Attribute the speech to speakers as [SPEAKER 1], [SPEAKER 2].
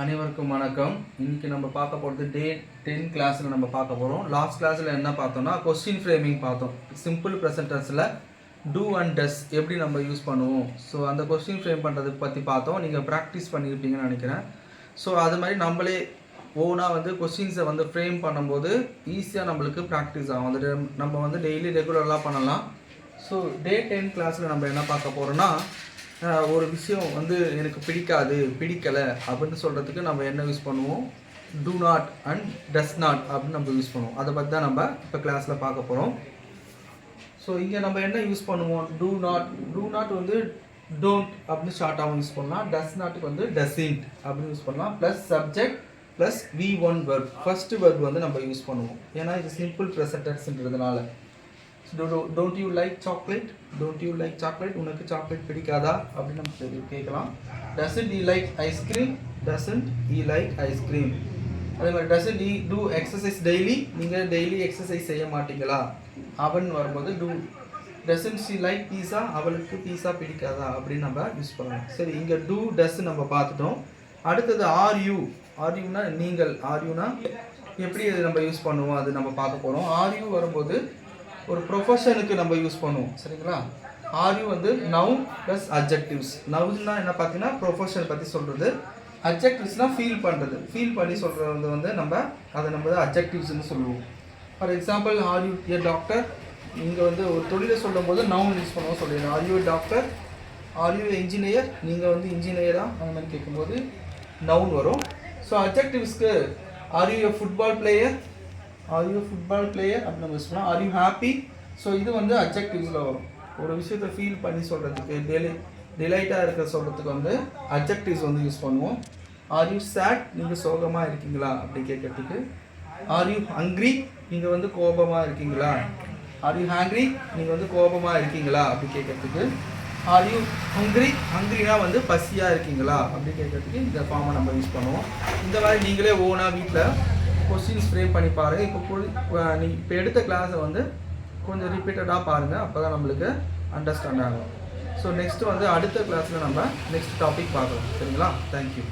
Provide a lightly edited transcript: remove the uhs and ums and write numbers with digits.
[SPEAKER 1] அனைவருக்கும் வணக்கம். இன்னைக்கு நம்ம பார்க்க போகிறது டே 10 கிளாஸில் நம்ம பார்க்க போகிறோம். லாஸ்ட் கிளாஸில் என்ன பார்த்தோம்னா கொஸ்டின் ஃப்ரேமிங் பார்த்தோம். சிம்பிள் ப்ரெசன்டென்ஸில் டூ அண்ட் டஸ் எப்படி நம்ம யூஸ் பண்ணுவோம். ஸோ அந்த கொஸ்டின் ஃப்ரேம் பண்ணுறதுக்கு பற்றி பார்த்தோம். நீங்கள் ப்ராக்டிஸ் பண்ணியிருப்பீங்கன்னு நினைக்கிறேன். ஸோ அது மாதிரி நம்மளே ஓனாக வந்து கொஸ்டின்ஸை வந்து ஃப்ரேம் பண்ணும்போது ஈஸியாக நம்மளுக்கு ப்ராக்டிஸ் ஆகும். அது நம்ம வந்து டெய்லி ரெகுலராக பண்ணலாம். ஸோ டே 10 கிளாஸில் நம்ம என்ன பார்க்க போகிறோன்னா, ஒரு விஷயம் வந்து எனக்கு பிடிக்கலை அப்படின்னு சொல்கிறதுக்கு நம்ம என்ன யூஸ் பண்ணுவோம், do not and does not அப்படின்னு நம்ம யூஸ் பண்ணுவோம். அதை பற்றி தான் நம்ம இப்போ கிளாஸில் பார்க்க போகிறோம். ஸோ இங்கே நம்ம என்ன யூஸ் பண்ணுவோம், டூ நாட் வந்து டோன்ட் அப்படின்னு ஷார்ட்டாகவும் யூஸ் பண்ணலாம். டஸ் நாட்டுக்கு வந்து டசின்ட் அப்படின்னு யூஸ் பண்ணலாம். Plus subject plus V1 verb, first verb வந்து நம்ம யூஸ் பண்ணுவோம். ஏன்னா இது சிம்பிள் ப்ரெசன்டென்ஸ்ன்றதுனால. டோன்ட் யூ லைக் சாக்லேட், உனக்கு சாக்லேட் பிடிக்காதா அப்படின்னு நம்ம கேட்கலாம். டசன்ட் ஈ லைக் ஐஸ்கிரீம், அதே மாதிரி doesn't he do exercise daily, நீங்கள் டெய்லி எக்ஸசைஸ் செய்ய மாட்டீங்களா அப்படின்னு வரும்போது டசன்ட் ஷி லைக் பீஸா, அவளுக்கு பீஸா பிடிக்காதா அப்படின்னு நம்ம யூஸ் பண்ணலாம். சரி, இங்கே டூ டஸ் நம்ம பார்த்துட்டோம். அடுத்தது ஆர்யூனா நீங்கள், ஆர்யூனா எப்படி அது நம்ம யூஸ் பண்ணுவோம் அது நம்ம பார்க்க போகிறோம். ஆர்யூ வரும்போது ஒரு ப்ரொஃபஷனுக்கு நம்ம யூஸ் பண்ணுவோம். சரிங்களா, ஆர்யூ வந்து நவுன் ப்ளஸ் அட்ஜெக்டிவ்ஸ். நவுன்னா என்ன பார்த்தீங்கன்னா ப்ரொஃபஷன் பற்றி சொல்கிறது. அட்ஜெக்டிவ்ஸ்னால் ஃபீல் பண்ணி சொல்கிறது வந்து நம்ம அட்ஜெக்டிவ்ஸ்னு சொல்லுவோம். ஃபார் எக்ஸாம்பிள், ஆர்யூ ஏ டாக்டர், நீங்கள் வந்து ஒரு தொழிலை சொல்லும் போது நவுன் யூஸ் பண்ணுவோம் சொல்லிடுறோம். ஆர்யூ டாக்டர், ஆர்யூ இன்ஜினியர், நீங்கள் வந்து இன்ஜினியரா அந்த மாதிரி கேட்கும்போது நவுன் வரும். ஸோ அட்ஜெக்டிவ்ஸ்க்கு ஆர்யூ ஃபுட்பால் பிளேயர் அப்படின்னு நம்ம யூஸ் பண்ணலாம். ஆர் யூ ஹாப்பி, ஸோ இது வந்து அட்ஜெக்டிவ்ஸில் வரும். ஒரு விஷயத்தை ஃபீல் பண்ணி சொல்கிறதுக்கு, டிலைட்டாக இருக்க சொல்கிறதுக்கு வந்து அட்ஜெக்டிவ்ஸ் வந்து யூஸ் பண்ணுவோம். ஆர் யூ சேட், நீங்கள் சோகமாக இருக்கீங்களா அப்படி கேட்கறதுக்கு. ஆர் யூ ஹங்க்ரி, நீங்கள் வந்து கோபமாக இருக்கீங்களா. ஆர் யூ ஹேங்க்ரி, நீங்கள் வந்து கோபமாக இருக்கீங்களா அப்படி கேட்கறதுக்கு. ஆர் யூ ஹங்க்ரினா வந்து பசியாக இருக்கீங்களா அப்படி கேட்கறதுக்கு இந்த ஃபார்மை நம்ம யூஸ் பண்ணுவோம். இந்த மாதிரி நீங்களே ஓனாக வீட்டில் கொஸ்டின்ஸ் ஃப்ரேம் பண்ணி பாருங்கள். இப்போ எடுத்த கிளாஸை வந்து கொஞ்சம் ரிப்பீட்டடாக பாருங்கள், அப்போ தான் நம்மளுக்கு அண்டர்ஸ்டாண்ட் ஆகும். ஸோ நெக்ஸ்ட்டு வந்து அடுத்த கிளாஸில் நம்ம நெக்ஸ்ட் டாபிக் பார்க்கலாம். சரிங்களா, தேங்க்யூ.